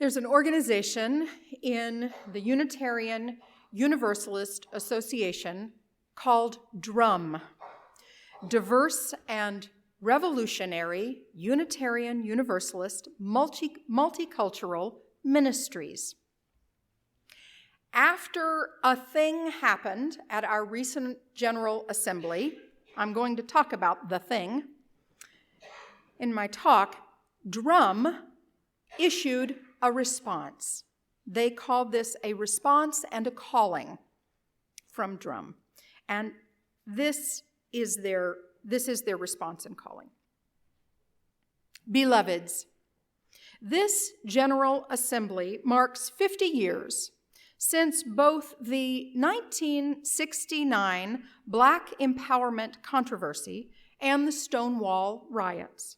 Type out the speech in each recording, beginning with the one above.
There's an organization in the Unitarian Universalist Association called DRUUMM, Diverse and Revolutionary Unitarian Universalist Multicultural Ministries. After a thing happened at our recent General Assembly, I'm going to talk about the thing. In my talk, DRUUMM issued a response. They called this a response and a calling from DRUUMM. And this is their response and calling. Beloveds, this General Assembly marks 50 years since both the 1969 Black empowerment controversy and the Stonewall riots.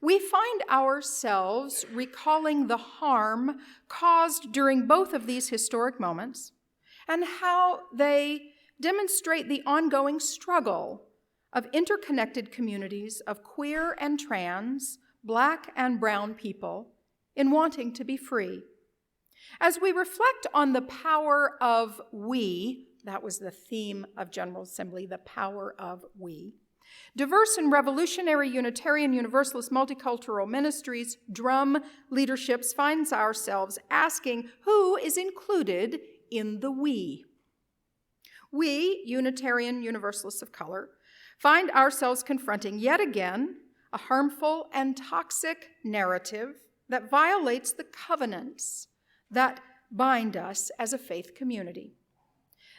We find ourselves recalling the harm caused during both of these historic moments and how they demonstrate the ongoing struggle of interconnected communities of queer and trans, Black and brown people in wanting to be free. As we reflect on the power of we, that was the theme of General Assembly, the power of we, Diverse and Revolutionary Unitarian Universalist Multicultural Ministries, DRUUMM leaderships, finds ourselves asking who is included in the we. We, Unitarian Universalists of color, find ourselves confronting yet again a harmful and toxic narrative that violates the covenants that bind us as a faith community.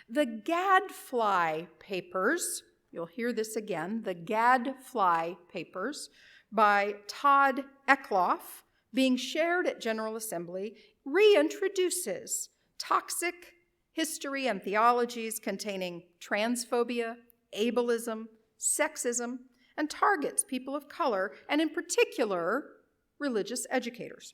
The Gadfly Papers, you'll hear this again, the Gadfly Papers by Todd Eckloff, being shared at General Assembly, reintroduces toxic history and theologies containing transphobia, ableism, sexism, and targets people of color, and in particular, religious educators.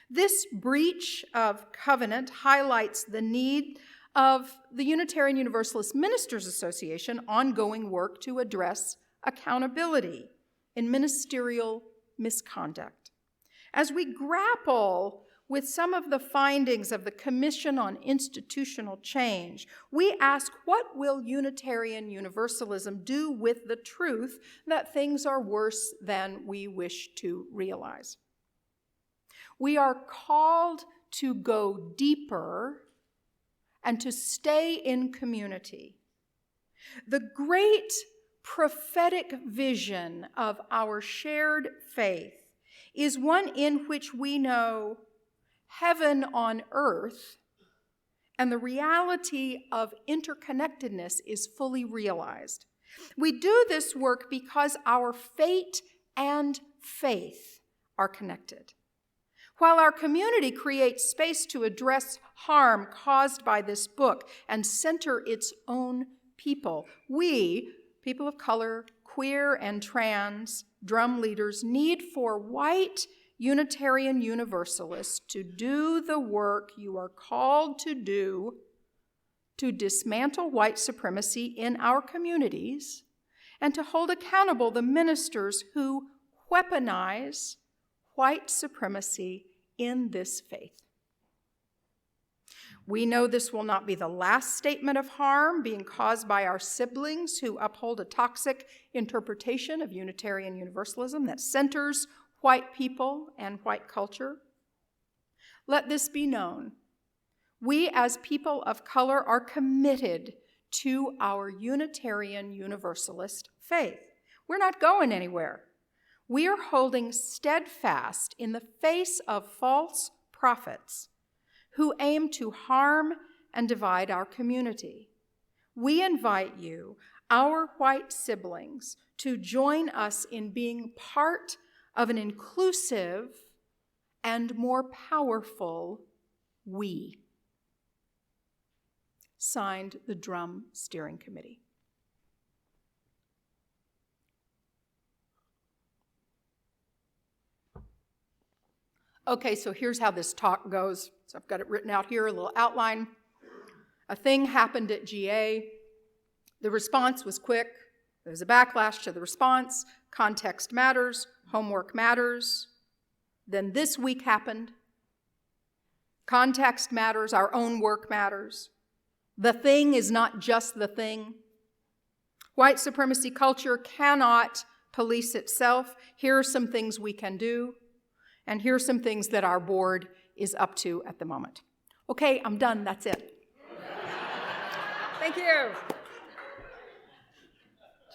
This breach of covenant highlights the need of the Unitarian Universalist Ministers Association ongoing work to address accountability in ministerial misconduct. As we grapple with some of the findings of the Commission on Institutional Change, we ask, what will Unitarian Universalism do with the truth that things are worse than we wish to realize? We are called to go deeper and to stay in community. The great prophetic vision of our shared faith is one in which we know heaven on earth and the reality of interconnectedness is fully realized. We do this work because our fate and faith are connected. While our community creates space to address harm caused by this book and center its own people, we, people of color, queer and trans, DRUUMM leaders, need for white Unitarian Universalists to do the work you are called to do to dismantle white supremacy in our communities and to hold accountable the ministers who weaponize white supremacy in this faith. We know this will not be the last statement of harm being caused by our siblings who uphold a toxic interpretation of Unitarian Universalism that centers white people and white culture. Let this be known. We as people of color are committed to our Unitarian Universalist faith. We're not going anywhere. We are holding steadfast in the face of false prophets who aim to harm and divide our community. We invite you, our white siblings, to join us in being part of an inclusive and more powerful we. Signed, the DRUUMM Steering Committee. Okay, so here's how this talk goes. So I've got it written out here, a little outline. A thing happened at GA. The response was quick. There was a backlash to the response. Context matters. Homework matters. Then this week happened. Context matters. Our own work matters. The thing is not just the thing. White supremacy culture cannot police itself. Here are some things we can do, and here are some things that our board is up to at the moment. Okay, I'm done. That's it. Thank you.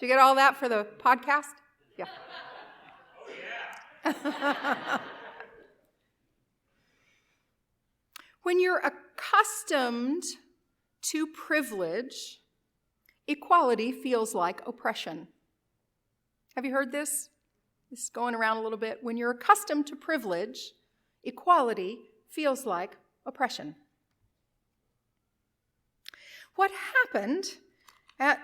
Did you get all that for the podcast? Yeah. When you're accustomed to privilege, equality feels like oppression. Have you heard this? This is going around a little bit. When you're accustomed to privilege, equality feels like oppression. What happened at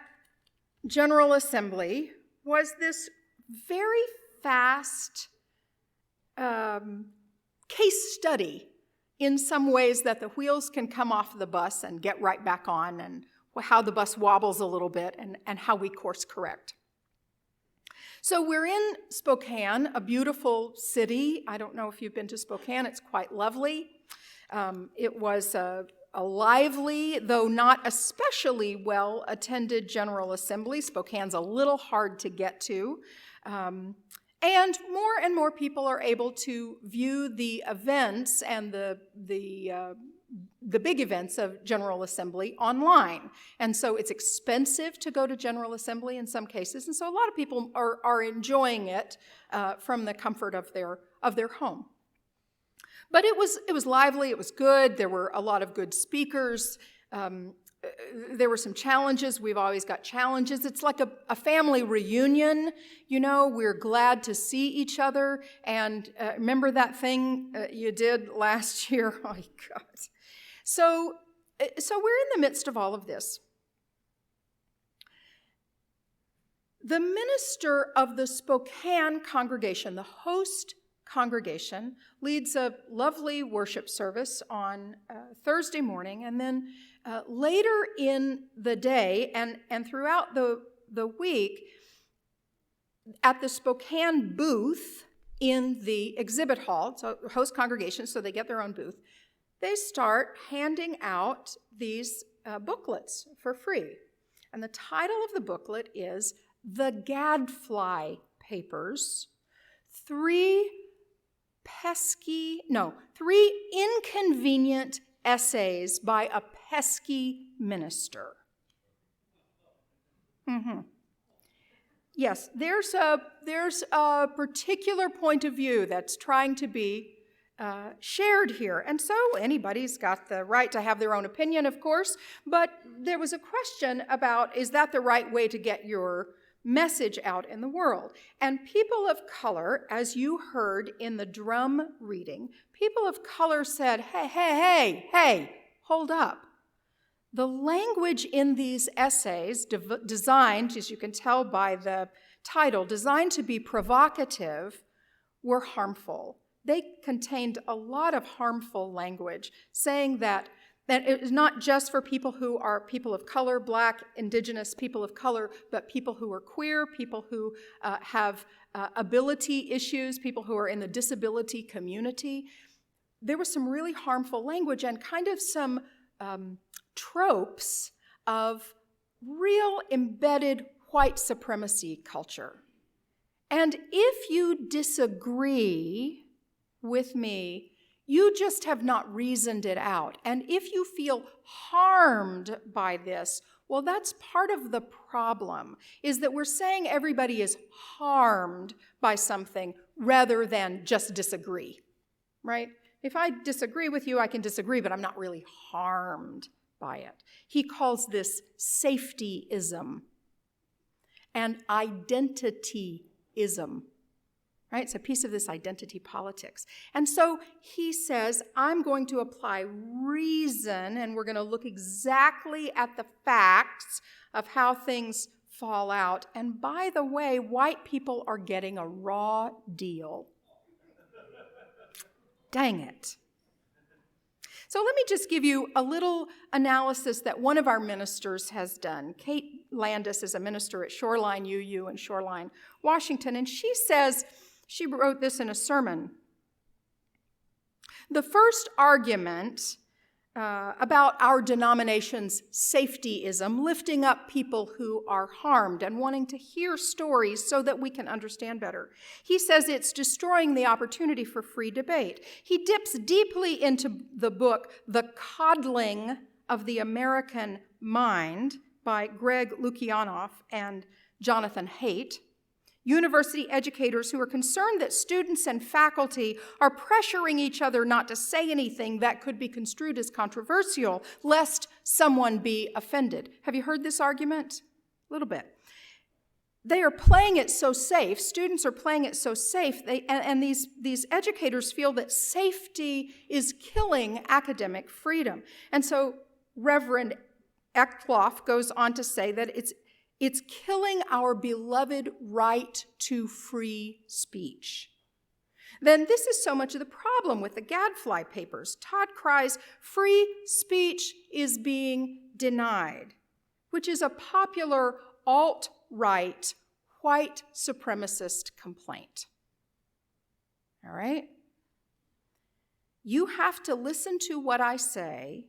General Assembly was this very fast case study in some ways that the wheels can come off the bus and get right back on, and how the bus wobbles a little bit, and how we course correct. So we're in Spokane, a beautiful city. I don't know if you've been to Spokane. It's quite lovely. It was a lively, though not especially well-attended General Assembly. Spokane's a little hard to get to. And more people are able to view the events and the big events of General Assembly online. And so it's expensive to go to General Assembly in some cases, and so a lot of people are enjoying it from the comfort of their home. But it was lively, it was good, there were a lot of good speakers, there were some challenges. We've always got challenges. It's like a family reunion, you know. We're glad to see each other. And remember that thing you did last year? Oh, my God. So we're in the midst of all of this. The minister of the Spokane congregation, the host congregation, leads a lovely worship service on Thursday morning, and then later in the day and throughout the week, at the Spokane booth in the exhibit hall, so host congregation, so they get their own booth, they start handing out these booklets for free. And the title of the booklet is The Gadfly Papers, three inconvenient essays by a pesky minister. Yes, there's a particular point of view that's trying to be shared here. And so anybody's got the right to have their own opinion, of course, but there was a question about, is that the right way to get your message out in the world? And people of color, as you heard in the DRUUMM reading, people of color said, hey, hold up. The language in these essays, designed, as you can tell by the title, designed to be provocative, were harmful. They contained a lot of harmful language, saying that it is not just for people who are people of color, Black, Indigenous people of color, but people who are queer, people who have ability issues, people who are in the disability community. There was some really harmful language and kind of some tropes of real embedded white supremacy culture. And if you disagree with me, you just have not reasoned it out. And if you feel harmed by this, well, that's part of the problem, is that we're saying everybody is harmed by something rather than just disagree, right? If I disagree with you, I can disagree, but I'm not really harmed by it. He calls this safetyism and identityism. Right? It's a piece of this identity politics. And so he says, I'm going to apply reason, and we're going to look exactly at the facts of how things fall out. And by the way, white people are getting a raw deal. Dang it. So let me just give you a little analysis that one of our ministers has done. Kate Landis is a minister at Shoreline UU in Shoreline, Washington, and she says, she wrote this in a sermon. The first argument about our denomination's safetyism, lifting up people who are harmed and wanting to hear stories so that we can understand better. He says it's destroying the opportunity for free debate. He dips deeply into the book, The Coddling of the American Mind by Greg Lukianoff and Jonathan Haidt. University educators who are concerned that students and faculty are pressuring each other not to say anything that could be construed as controversial, lest someone be offended. Have you heard this argument? A little bit. They are playing it so safe, students are playing it so safe, and these educators feel that safety is killing academic freedom. And so Reverend Eckloff goes on to say that it's killing our beloved right to free speech. Then this is so much of the problem with the Gadfly papers. Todd cries, free speech is being denied, which is a popular alt-right white supremacist complaint. All right? You have to listen to what I say.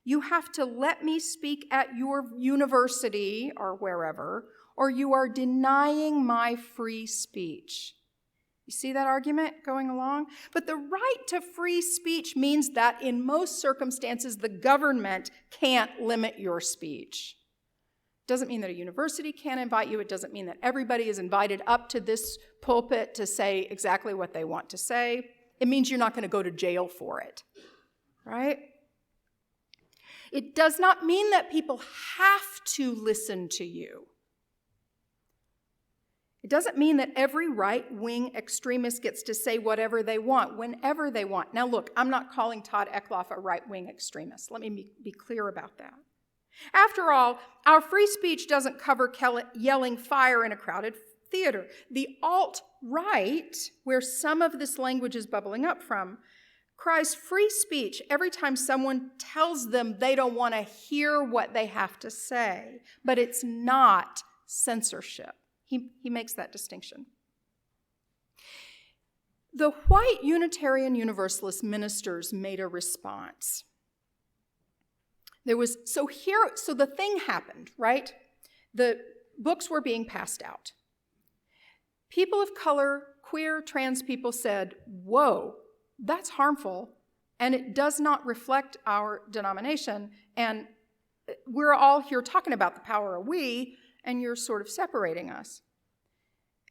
You have to let me speak at your university or wherever, or you are denying my free speech. You see that argument going along? But the right to free speech means that in most circumstances, the government can't limit your speech. It doesn't mean that a university can't invite you. It doesn't mean that everybody is invited up to this pulpit to say exactly what they want to say. It means you're not going to go to jail for it, right? It does not mean that people have to listen to you. It doesn't mean that every right-wing extremist gets to say whatever they want, whenever they want. Now look, I'm not calling Todd Eckloff a right-wing extremist. Let me be clear about that. After all, our free speech doesn't cover yelling fire in a crowded theater. The alt-right, where some of this language is bubbling up from, cries free speech every time someone tells them they don't want to hear what they have to say, but it's not censorship. He makes that distinction. The white Unitarian Universalist ministers made a response. So the thing happened, right? The books were being passed out. People of color, queer, trans people said, whoa, that's harmful, and it does not reflect our denomination, and we're all here talking about the power of we, and you're sort of separating us.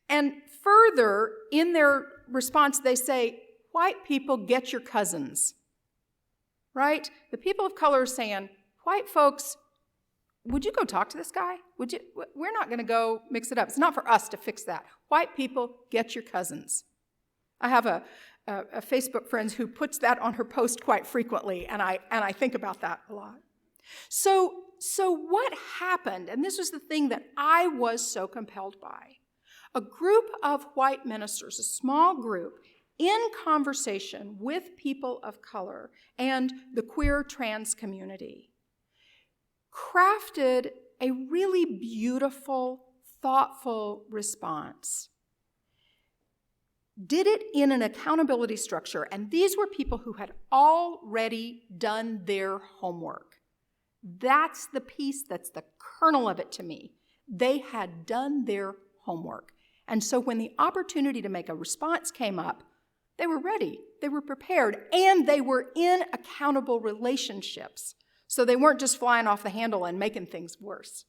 And further, in their response, they say, white people, get your cousins, right? The people of color are saying, white folks, would you go talk to this guy? Would you? We're not going to go mix it up. It's not for us to fix that. White people, get your cousins. I have a Facebook friend who puts that on her post quite frequently, and I think about that a lot. So what happened, and this was the thing that I was so compelled by, a group of white ministers, a small group, in conversation with people of color and the queer trans community, crafted a really beautiful, thoughtful response. Did it in an accountability structure, and these were people who had already done their homework. That's the piece that's the kernel of it to me. They had done their homework. And so when the opportunity to make a response came up, they were ready, they were prepared, and they were in accountable relationships. So they weren't just flying off the handle and making things worse.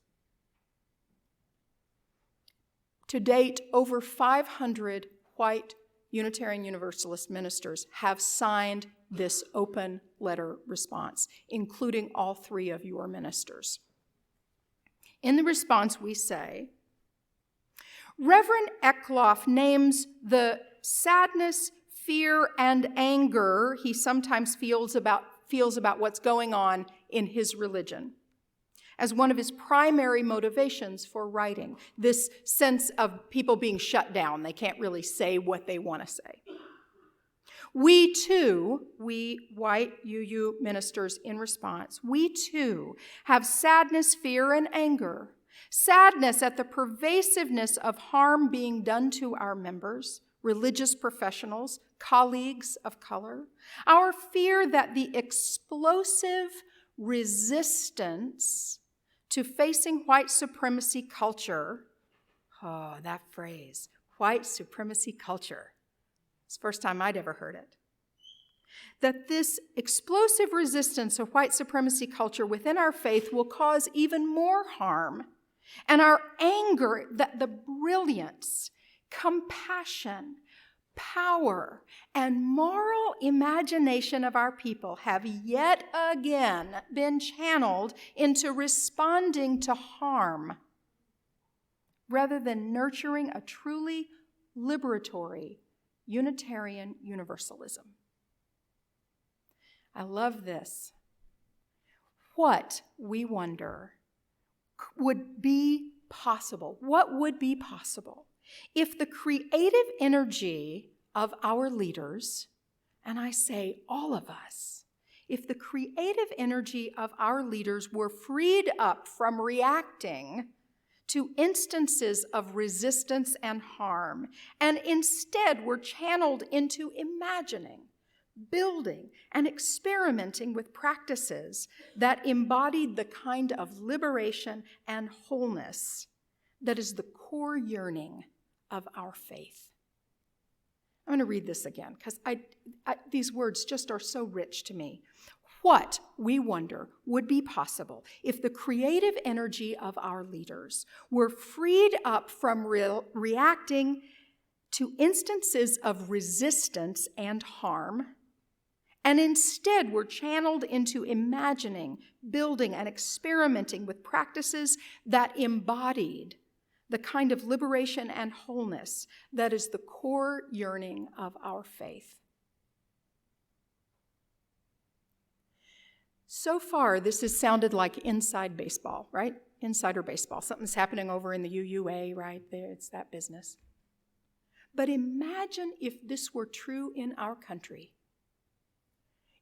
To date, over 500 white Unitarian Universalist ministers have signed this open letter response, including all 3 of your ministers. In the response, we say, Reverend Eckloff names the sadness, fear, and anger he sometimes feels about what's going on in his religion as one of his primary motivations for writing, this sense of people being shut down. They can't really say what they want to say. We too, we white UU ministers in response, we too have sadness, fear, and anger. Sadness at the pervasiveness of harm being done to our members, religious professionals, colleagues of color, our fear that the explosive resistance to facing white supremacy culture, oh, that phrase, white supremacy culture, it's the first time I'd ever heard it, that this explosive resistance to white supremacy culture within our faith will cause even more harm, and our anger that the brilliance, compassion, power, and moral imagination of our people have yet again been channeled into responding to harm rather than nurturing a truly liberatory Unitarian Universalism. I love this. What, we wonder, would be possible? What would be possible if the creative energy of our leaders, and I say all of us, if the creative energy of our leaders were freed up from reacting to instances of resistance and harm, and instead were channeled into imagining, building, and experimenting with practices that embodied the kind of liberation and wholeness that is the core yearning of our faith. I'm going to read this again because these words just are so rich to me. What, we wonder, would be possible if the creative energy of our leaders were freed up from reacting to instances of resistance and harm, and instead were channeled into imagining, building, and experimenting with practices that embodied the kind of liberation and wholeness that is the core yearning of our faith. So far, this has sounded like inside baseball, right? Insider baseball. Something's happening over in the UUA, right? There, it's that business. But imagine if this were true in our country.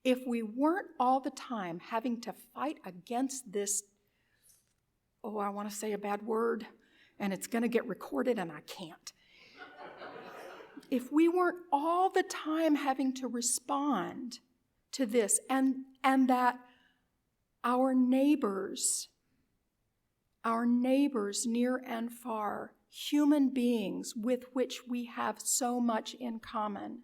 If we weren't all the time having to fight against this, oh, I want to say a bad word, and it's going to get recorded and I can't. If we weren't all the time having to respond to this, and that our neighbors near and far, human beings with which we have so much in common,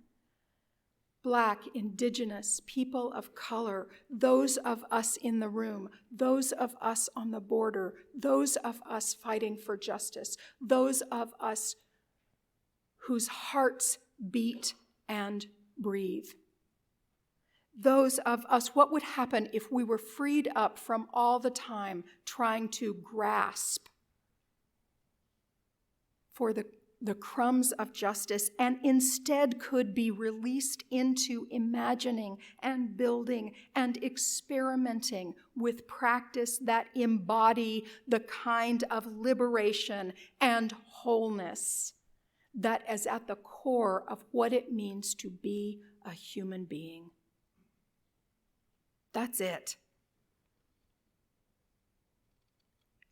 Black, Indigenous, people of color, those of us in the room, those of us on the border, those of us fighting for justice, those of us whose hearts beat and breathe. Those of us, what would happen if we were freed up from all the time trying to grasp for the crumbs of justice and instead could be released into imagining and building and experimenting with practice that embody the kind of liberation and wholeness that is at the core of what it means to be a human being. That's it.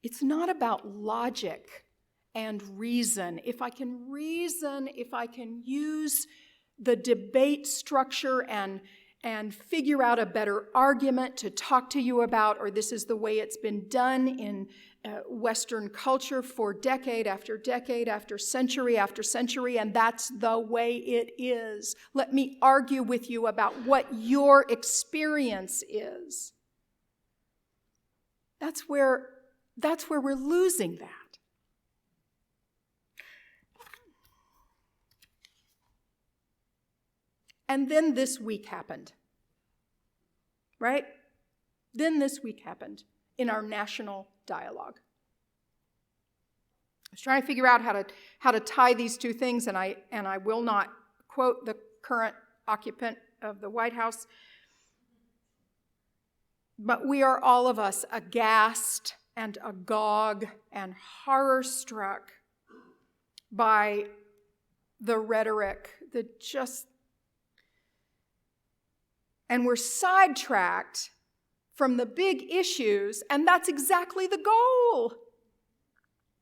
It's not about logic and reason. If I can reason, if I can use the debate structure and figure out a better argument to talk to you about, or this is the way it's been done in Western culture for decade after decade after century, and that's the way it is. Let me argue with you about what your experience is. That's where we're losing that. And then this week happened, right? Then this week happened in our national dialogue. I was trying to figure out how to tie these two things, and I will not quote the current occupant of the White House, but we are all of us aghast and agog and horror-struck by the rhetoric, and we're sidetracked from the big issues, and that's exactly the goal.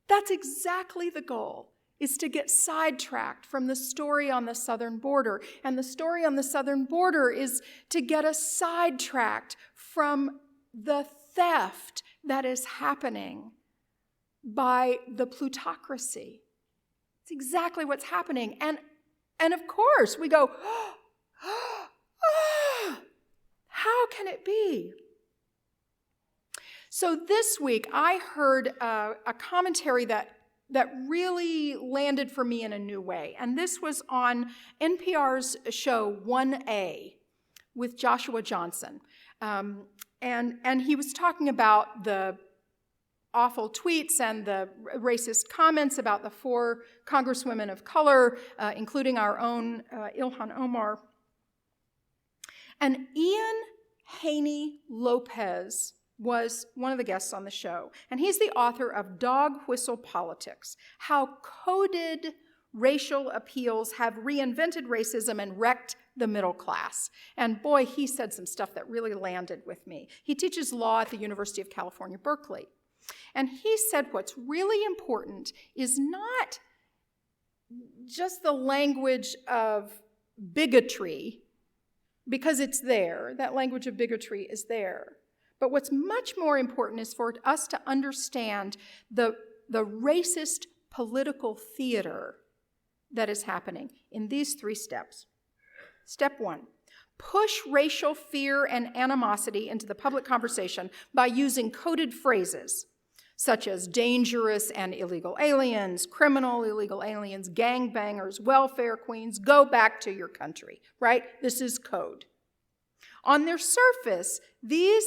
That's exactly the goal. is to get sidetracked from the story on the southern border. And the story on the southern border is to get us sidetracked from the theft that is happening by the plutocracy. It's exactly what's happening. And of course, we go, how can it be? So this week, I heard a commentary that really landed for me in a new way. And this was on NPR's show 1A with Joshua Johnson. And he was talking about the awful tweets and the racist comments about the 4 congresswomen of color, including our own Ilhan Omar. And Ian Haney Lopez was one of the guests on the show. And he's the author of Dog Whistle Politics, How Coded Racial Appeals Have Reinvented Racism and Wrecked the Middle Class. And boy, he said some stuff that really landed with me. He teaches law at the University of California, Berkeley. And he said what's really important is not just the language of bigotry, because it's there. That language of bigotry is there. But what's much more important is for us to understand the racist political theater that is happening in these 3 steps. Step 1, push racial fear and animosity into the public conversation by using coded phrases such as dangerous and illegal aliens, criminal illegal aliens, gangbangers, welfare queens, go back to your country, right? This is code. On their surface, these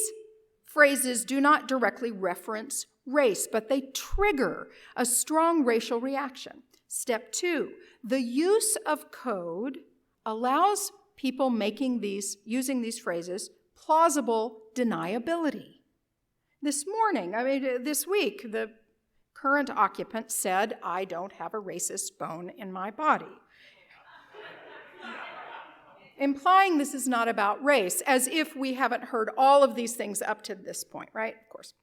phrases do not directly reference race, but they trigger a strong racial reaction. Step 2, the use of code allows people using these phrases plausible deniability. This week, the current occupant said, "I don't have a racist bone in my body." Implying this is not about race, as if we haven't heard all of these things up to this point, right? Of course.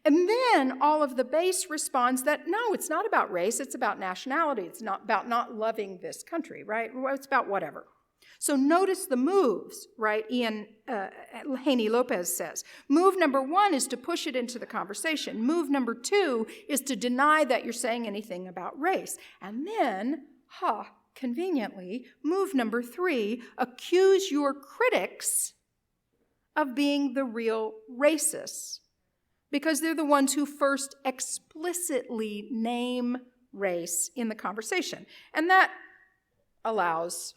And then all of the base responds that, no, it's not about race, it's about nationality. It's not about not loving this country, right? It's about whatever. So notice the moves, right? Ian Haney Lopez says. Move number 1 is to push it into the conversation. Move number 2 is to deny that you're saying anything about race. And then, conveniently, move number 3, accuse your critics of being the real racists, because they're the ones who first explicitly name race in the conversation. And that allows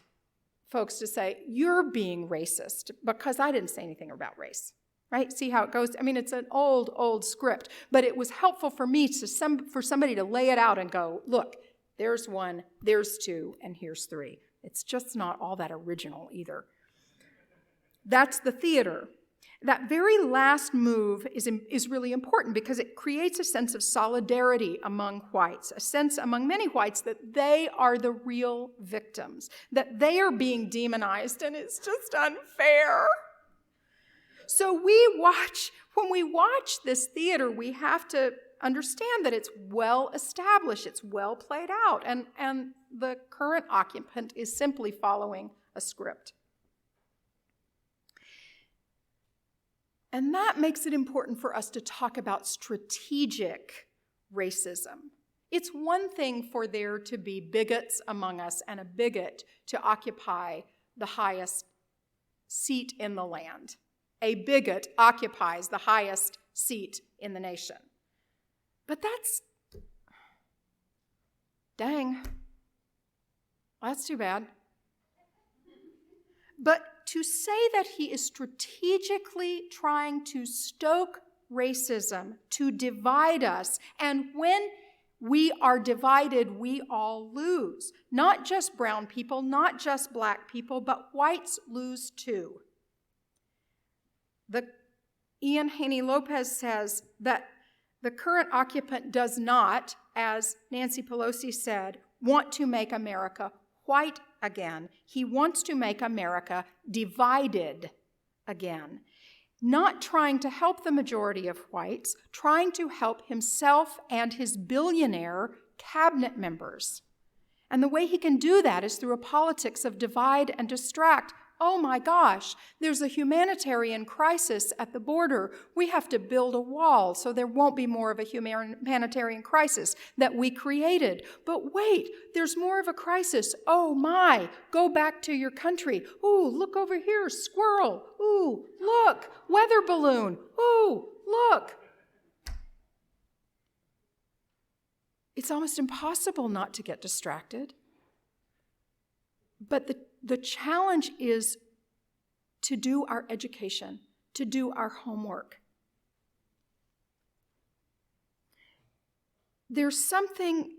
folks to say, you're being racist because I didn't say anything about race, right? See how it goes? I mean, it's an old script, but it was helpful for me for somebody to lay it out and go, look, there's 1, there's 2, and here's 3. It's just not all that original either. That's the theater. That very last move is really important because it creates a sense of solidarity among whites, a sense among many whites that they are the real victims, that they are being demonized, and it's just unfair. So when we watch this theater, we have to understand that it's well established, it's well played out, and the current occupant is simply following a script. And that makes it important for us to talk about strategic racism. It's one thing for there to be bigots among us and a bigot to occupy the highest seat in the land. A bigot occupies the highest seat in the nation. But dang, that's too bad. But to say that he is strategically trying to stoke racism, to divide us, and when we are divided, we all lose. Not just brown people, not just black people, but whites lose too. Ian Haney Lopez says that the current occupant does not, as Nancy Pelosi said, want to make America white again. He wants to make America divided again. Not trying to help the majority of whites, trying to help himself and his billionaire cabinet members. And the way he can do that is through a politics of divide and distract. Oh my gosh, there's a humanitarian crisis at the border. We have to build a wall so there won't be more of a humanitarian crisis that we created. But wait, there's more of a crisis. Oh my, go back to your country. Ooh, look over here, squirrel. Ooh, look, weather balloon. Ooh, look. It's almost impossible not to get distracted. But the challenge is to do our education, to do our homework. There's something,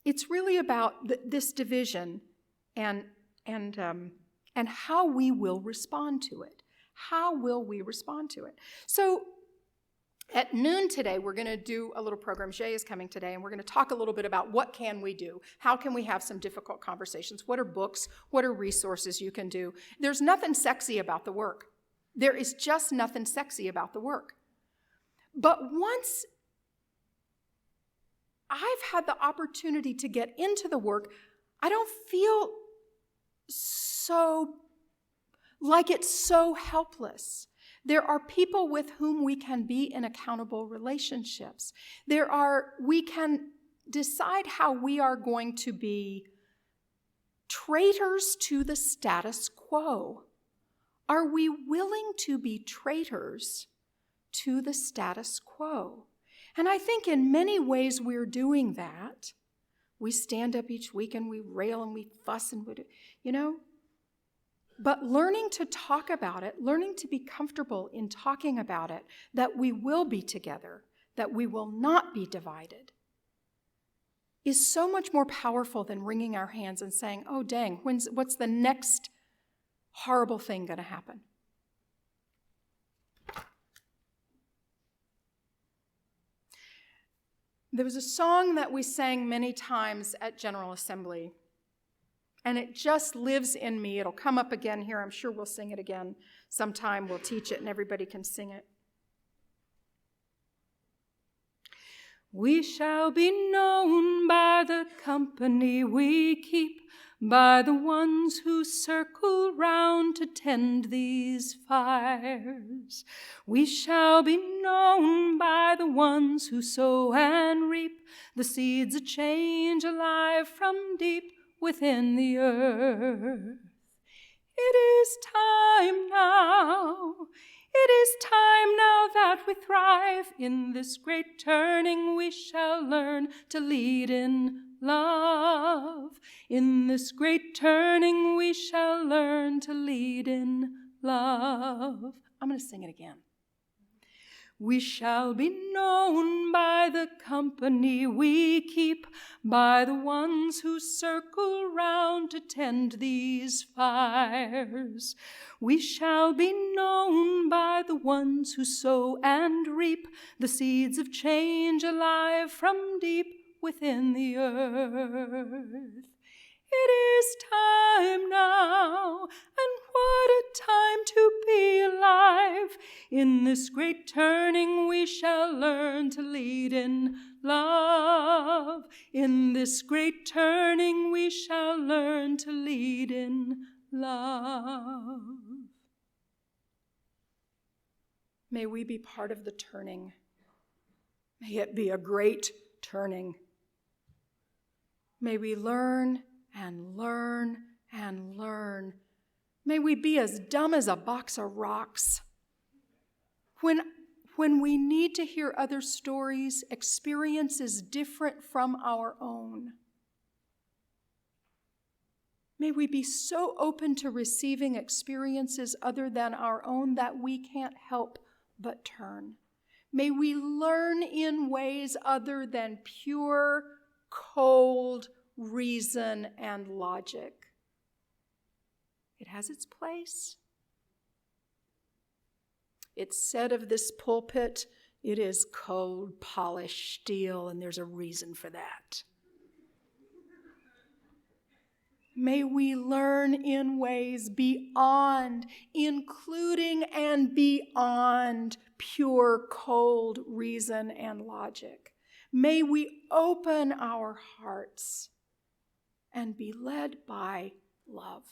it's really about this division and how we will respond to it. How will we respond to it? So at noon today, we're going to do a little program. Jay is coming today, and we're going to talk a little bit about what can we do? How can we have some difficult conversations? What are books? What are resources you can do? There's nothing sexy about the work. There is just nothing sexy about the work. But once I've had the opportunity to get into the work, I don't feel so like it's so helpless. There are people with whom we can be in accountable relationships. We can decide how we are going to be traitors to the status quo. Are we willing to be traitors to the status quo? And I think in many ways we're doing that. We stand up each week and we rail and we fuss and we do, But learning to talk about it, learning to be comfortable in talking about it, that we will be together, that we will not be divided, is so much more powerful than wringing our hands and saying, oh dang, what's the next horrible thing going to happen? There was a song that we sang many times at General Assembly, and it just lives in me. It'll come up again here. I'm sure we'll sing it again sometime. We'll teach it and everybody can sing it. We shall be known by the company we keep, by the ones who circle round to tend these fires. We shall be known by the ones who sow and reap the seeds of change alive from deep within the earth. It is time now. It is time now that we thrive. In this great turning we shall learn to lead in love. In this great turning we shall learn to lead in love. I'm going to sing it again. We shall be known by the company we keep, by the ones who circle round to tend these fires. We shall be known by the ones who sow and reap the seeds of change alive from deep within the earth. It is time now, and what a time to be alive. In this great turning we shall learn to lead in love. In this great turning we shall learn to lead in love. May we be part of the turning. May it be a great turning. May we learn and learn and learn. May we be as dumb as a box of rocks. When we need to hear other stories, experiences different from our own. May we be so open to receiving experiences other than our own that we can't help but turn. May we learn in ways other than pure, cold reason and logic. It has its place. It's said of this pulpit, it is cold, polished steel, and there's a reason for that. May we learn in ways beyond, including and beyond pure, cold reason and logic. May we open our hearts and be led by love.